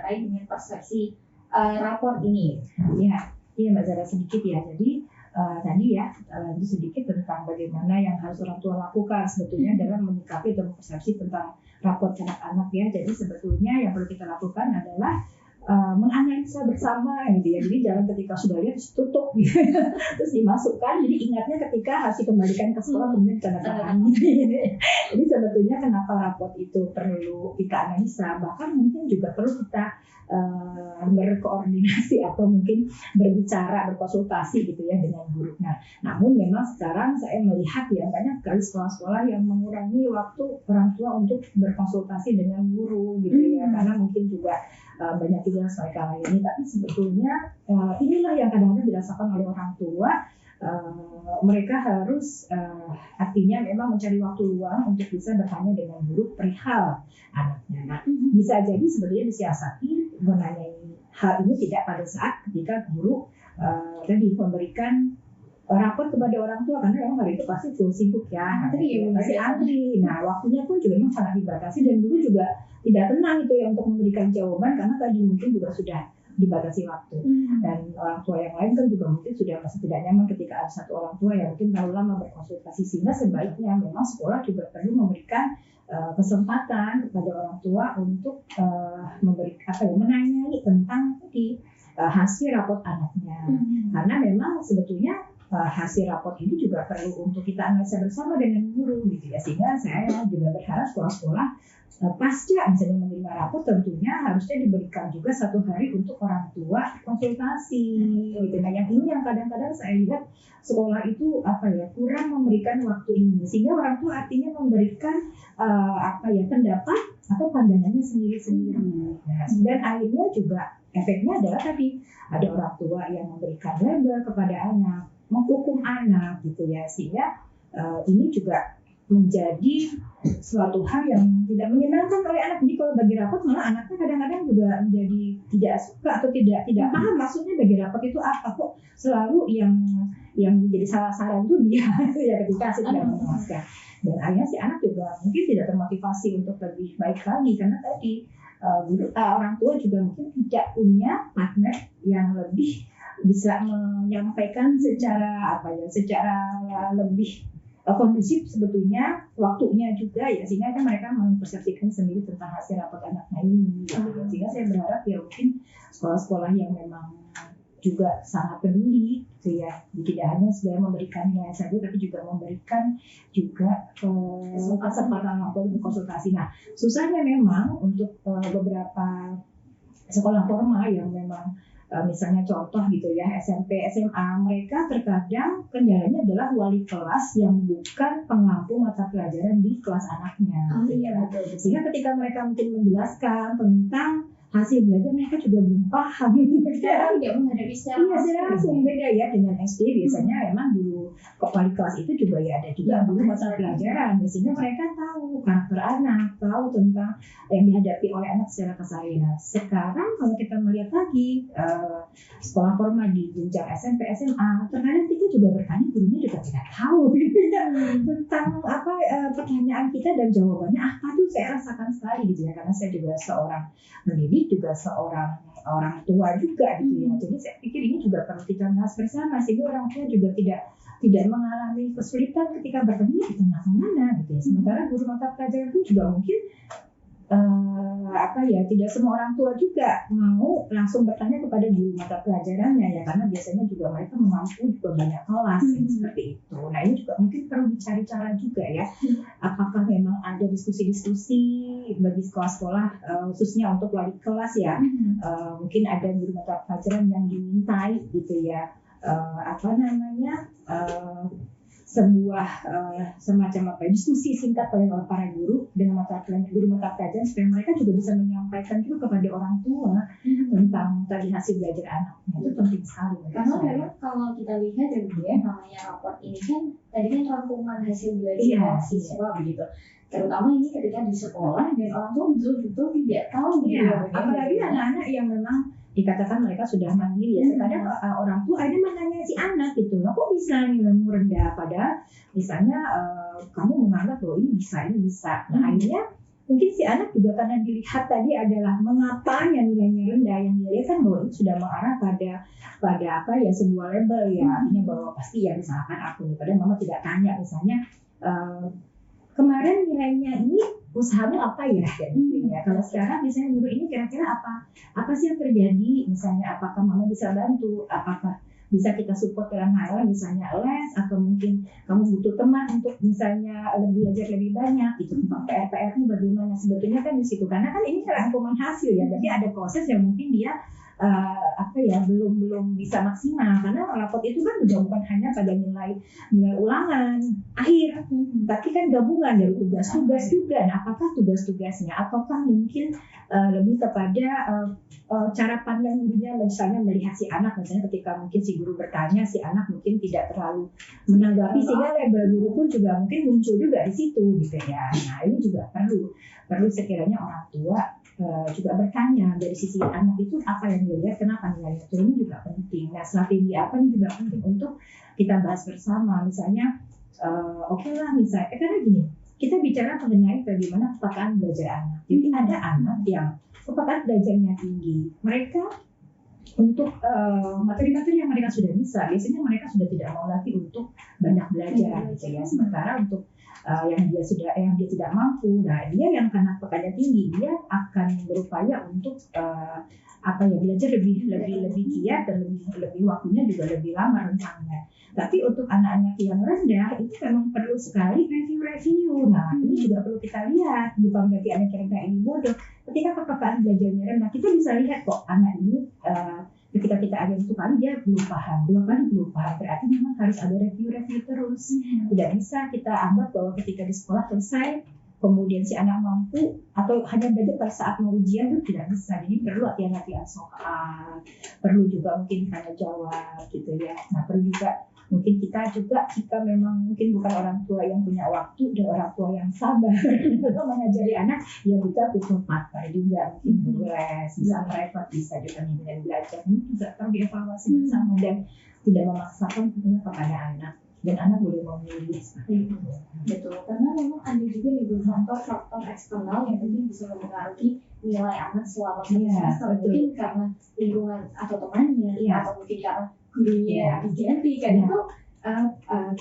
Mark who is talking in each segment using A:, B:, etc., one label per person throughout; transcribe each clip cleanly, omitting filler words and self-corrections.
A: terkait dengan persepsi rapor ini.
B: Iya Mbak Zara, sedikit ya. Jadi tadi ya lanjut sedikit tentang bagaimana yang harus orang tua lakukan sebetulnya dalam menyikapi atau persepsi tentang rapor anak-anak ya. Jadi sebetulnya yang perlu kita lakukan adalah menganalisa bersama gitu ya. Jadi jangan ketika sudah lihat terus tutup gitu. Terus dimasukkan. Jadi ingatnya ketika harus dikembalikan ke sekolah kemudian ditandatangani. Jadi sebetulnya kenapa rapor itu perlu kita analisa, bahkan mungkin juga perlu kita berkoordinasi atau mungkin berbicara, berkonsultasi gitu ya dengan guru. Nah, namun memang sekarang saya melihat ya banyak sekali sekolah-sekolah yang mengurangi waktu orang tua untuk berkonsultasi dengan guru gitu ya, karena mungkin juga banyak juga mereka ini. Tapi sebetulnya inilah yang kadang-kadang dirasakan oleh orang tua. Mereka harus artinya memang mencari waktu luang untuk bisa bertanya dengan guru perihal anaknya. Nah, bisa jadi sebenarnya disiasati menanyai hal ini tidak pada saat ketika guru tadi memberikan rapor kepada orang tua, karena memang hari itu pasti full sibuk ya, pasti antri. Nah, waktunya pun juga memang sangat dibatasi dan guru juga tidak tenang itu ya untuk memberikan jawaban karena tadi mungkin juga sudah dibatasi waktu. Dan orang tua yang lain kan juga mungkin sudah masih tidak nyaman ketika ada satu orang tua yang mungkin terlalu lama berkonsultasi, sehingga sebaiknya memang sekolah juga perlu memberikan kesempatan kepada orang tua untuk menanyai tentang hasil raport anaknya. Karena memang sebetulnya hasil raport ini juga perlu untuk kita analisa bersama dengan guru gitu ya, sehingga saya juga berharap sekolah-sekolah pasca misalnya menerima rapor tentunya harusnya diberikan juga satu hari untuk orang tua konsultasi gitu. Nah, yang ini yang kadang-kadang saya lihat sekolah itu kurang memberikan waktu ini, sehingga orang tua artinya memberikan pendapat atau pandangannya sendiri-sendiri. Nah, dan akhirnya juga efeknya adalah tadi ada orang tua yang memberikan label kepada anak, menghukum anak gitu ya, sehingga ini juga menjadi suatu hal yang tidak menyenangkan oleh anak. Jadi kalau bagi rapot malah anaknya kadang-kadang juga menjadi tidak suka atau tidak paham maksudnya bagi rapot itu apa, kok selalu yang menjadi salah saran itu dia ya ketika saya tidak memuaskan. Dan akhirnya si anak juga mungkin tidak termotivasi untuk lebih baik lagi karena tadi orang tua juga mungkin tidak punya partner yang lebih bisa menyampaikan secara lebih kondusif sebetulnya waktunya juga ya, sehingga kan mereka mempersepsikan sendiri tentang hasil rapot anaknya ini gitu. Sehingga saya berharap ya mungkin sekolah-sekolah yang memang juga sangat peduli gitu ya, tidak hanya sekedar memberikannya saja tapi juga memberikan juga kesempatan untuk konsultasi. Nah, susahnya memang untuk beberapa sekolah formal yang memang misalnya contoh gitu ya SMP, SMA, mereka terkadang kendalanya adalah wali kelas yang bukan pengampu mata pelajaran di kelas anaknya. Sehingga ketika mereka mungkin menjelaskan tentang hasil belajar mereka juga belum paham.
A: Tidak menghadapi secara
B: langsung beda ya dengan SD. Biasanya memang guru wali kelas itu juga ya ada juga guru mata pelajaran, sehingga mereka tahu karakter anak, tahu tentang yang dihadapi oleh anak secara keseharian. Sekarang kalau kita melihat lagi sekolah formal di jenjang SMP, SMA, terkadang kita juga bertanya, gurunya juga tidak tahu tentang pertanyaan kita dan jawabannya apa tuh saya rasakan sekali gitu ya, karena saya juga seorang pendidik, juga seorang orang tua juga gitu ya. Jadi saya pikir ini juga perlu kita bahas bersama sehingga orang tua juga tidak mengalami kesulitan ketika bertanya ditanya kemana gitu ya. Sementara guru mata pelajaran pun juga mungkin tidak semua orang tua juga mau langsung bertanya kepada guru mata pelajarannya ya, karena biasanya juga mereka mampu juga banyak kelas seperti itu. Nah, ini juga mungkin perlu dicari cara juga ya, apakah memang ada diskusi-diskusi bagi sekolah-sekolah khususnya untuk wali kelas ya, mungkin ada guru mata pelajaran yang dimintai gitu ya, sebuah semacam diskusi singkat oleh para guru dengan guru mata pelajaran supaya mereka juga bisa menyampaikan juga kepada orang tua tentang tadi hasil belajar anaknya. Itu penting sekali.
A: Karena memang kalau kita lihat ya namanya raport ini kan tadi kan rangkuman hasil belajar siswa begitu. Terutama ini ketika di sekolah dan orang tua betul-betul tidak tahu gitu.
B: Apalagi anak-anak yang memang dikatakan mereka sudah mandiri ya, terkadang orang tua akhirnya menanya si anak gitu, kok bisa nilaimu rendah, padahal misalnya kamu menganggap bahwa ini bisa. Nah, akhirnya mungkin si anak juga karena dilihat tadi adalah mengapa yang nilainya rendah, yang dia lihat kan bahwa itu sudah mengarah pada apa ya, sebuah label ya, artinya bahwa pasti ya misalkan aku nih, padahal mama tidak tanya misalnya kemarin nilainya ini usahamu apa ya, kayak gitu ya. Kalau sekarang misalnya guru ini kira-kira apa sih yang terjadi, misalnya apakah mama bisa bantu, apakah bisa kita support dalam hal misalnya les, atau mungkin kamu butuh teman untuk misalnya belajar lebih banyak, itu tentang PR-mu bagaimana, sebetulnya kan di situ, karena kan ini rangkuman hasil ya, berarti ada proses yang mungkin dia belum bisa maksimal, karena rapot itu kan juga bukan hanya pada nilai ulangan akhir, tapi kan gabungan dari tugas-tugas juga. Nah, apakah tugas-tugasnya, apakah mungkin lebih kepada cara pandang gurunya, misalnya melihat si anak, misalnya ketika mungkin si guru bertanya, si anak mungkin tidak terlalu menanggapi, sehingga label guru pun juga mungkin muncul juga di situ gitu ya. Nah, ini juga perlu sekiranya orang tua juga bertanya dari sisi anak itu apa yang dia lihat, kenapa nilainya turun, ini juga penting. Nah, strategi apa ini juga penting untuk kita bahas bersama. Misalnya, oke lah, misalnya karena gini, kita bicara mengenai bagaimana kepekaan belajar anak. Jadi ada anak yang kepekaan belajarnya tinggi, mereka untuk materi-materi yang mereka sudah bisa, biasanya mereka sudah tidak mau lagi untuk banyak belajar gitu ya. Sementara untuk yang dia tidak mampu, nah dia yang karena pekannya tinggi, dia akan berupaya untuk belajar lebih giat dan lebih waktunya juga lebih lama rentangnya. Tapi untuk anak-anak yang rendah itu memang perlu sekali review. Nah, ini juga perlu kita lihat, bukan berarti anak yang rendah ini bodoh. Ketika kepekaan belajarnya rendah, kita bisa lihat kok anak ini ketika kita ajar satu kali dia belum paham, 2 kali belum paham, berarti memang harus ada review terus. Tidak bisa kita anggap bahwa ketika di sekolah selesai kemudian si anak mampu atau hanya belajar pada saat mau ujian, itu tidak bisa. Jadi perlu latihan soal, perlu juga mungkin tanya jawab gitu ya. Nah, perlu juga mungkin kita juga, jika memang mungkin bukan orang tua yang punya waktu dan orang tua yang sabar dalam mengajari anak, ya kita butuh partner juga, mungkin les, bisa private, bisa juga bimbingan belajar, ini juga perlu dievaluasi bersama dan tidak memaksakan tentunya kepada anak, dan anak boleh memilih seperti itu.
A: Betul, karena memang ada juga nih faktor eksternal yang mungkin bisa mempengaruhi nilai anak selama semester, mungkin karena lingkungan atau temannya, atau mungkin karena gurunya diganti kan. Itu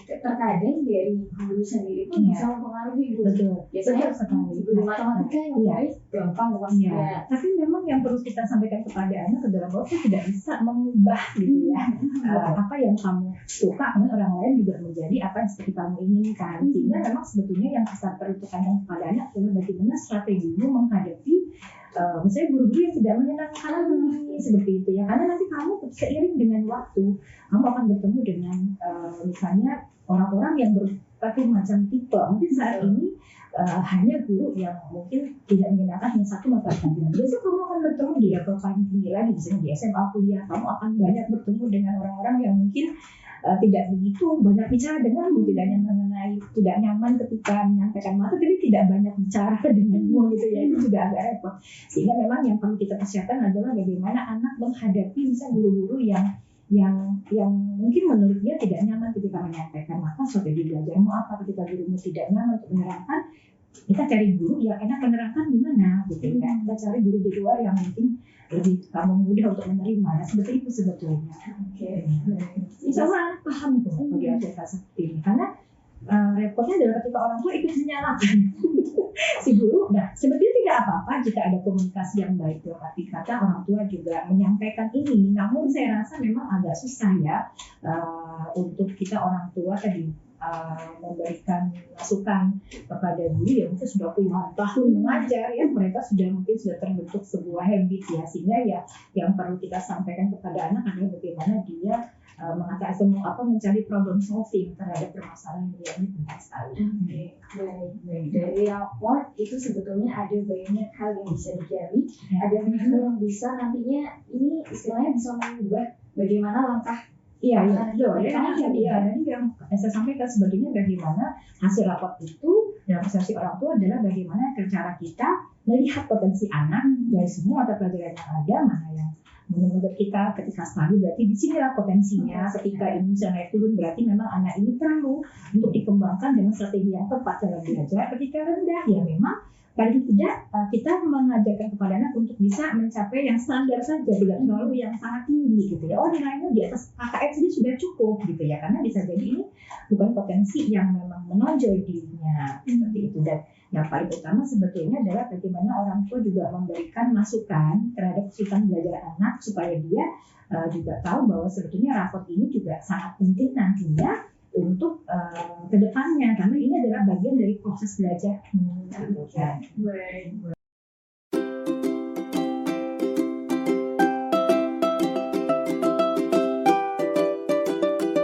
A: terkadang dari guru sendiri pun bisa mempengaruhi guru. Biasanya guru matematika yang baik gampang luasnya.
B: Tapi memang yang perlu kita sampaikan kepada anak adalah bahwa kita tidak bisa mengubah gitu ya apa yang kamu suka, kemudian orang lain juga menjadi apa yang seperti kamu inginkan. Sehingga memang sebetulnya yang kita perlu tekankan kepada anak adalah bagaimana strategimu menghadapi misalnya guru-guru yang tidak menyenangkan seperti itu ya, karena nanti kamu seiring dengan waktu kamu akan bertemu dengan misalnya orang-orang yang berbagai macam tipe. Mungkin saat ini hanya guru yang mungkin tidak menyenangkan hanya satu mata pelajaran. Besok kamu akan bertemu di level paling tinggi lagi, misalnya di SMA kuliah, kamu akan banyak bertemu dengan orang-orang yang mungkin tidak begitu banyak bicara denganmu, tidak nyaman ketika menyampaikan materi, tapi tidak banyak bicara denganmu gitu ya, itu juga agak repot. Sehingga memang yang perlu kita persiapkan adalah bagaimana anak menghadapi misalnya guru-guru yang mungkin menurut dia tidak nyaman ketika menyampaikan, maka strategi belajarmu apa ketika gurumu tidak nyaman untuk menerangkan. Kita cari guru yang enak menerangkan gimana gitu ya. Kita cari guru di luar yang mungkin lebih kamu mudah untuk menerima. Nah, seperti itu sebetulnya. Insya Allah anak paham kok bagi acara seperti ini. Karena repotnya adalah ketika orang tua ikut menyalahkan si guru. Nah, sebetulnya tidak apa-apa jika ada komunikasi yang baik, tapi kata orang tua juga menyampaikan ini. Namun saya rasa memang agak susah ya untuk kita orang tua tadi memberikan masukan kepada guru yang mungkin sudah puluhan tahun mengajar ya, mereka mungkin sudah terbentuk sebuah habit ya, sehingga ya yang perlu kita sampaikan kepada anak adalah bagaimana dia mencari problem solving terhadap permasalahan dia, ini penting sekali.
A: Baik. Dari raport itu sebetulnya ada banyak hal yang bisa digali, ada banyak hal yang bisa nantinya ini istilahnya bisa mengubah bagaimana langkah.
B: Jadi yang saya sampaikan sebetulnya bagaimana hasil raport itu dalam persepsi orang tua adalah bagaimana cara kita melihat potensi anak dari semua mata pelajaran yang ada, mana yang menurut kita ketika stabil berarti di sinilah potensinya. Ketika ini bisa naik turun berarti memang anak ini perlu untuk dikembangkan dengan strategi yang tepat dalam belajar. Ketika rendah ya memang paling tidak kita mengajarkan kepada anak untuk bisa mencapai yang standar saja, tidak terlalu yang sangat tinggi gitu ya. Oh nilainya di atas KKM saja sudah cukup gitu ya, karena bisa jadi ini bukan potensi yang memang menonjol dirinya seperti itu. Dan yang paling utama sebetulnya adalah bagaimana orang tua juga memberikan masukan terhadap kesulitan belajar anak supaya dia juga tahu bahwa sebetulnya rapot ini juga sangat penting nantinya untuk kedepannya, karena ini adalah bagian dari proses belajar.
A: Baik.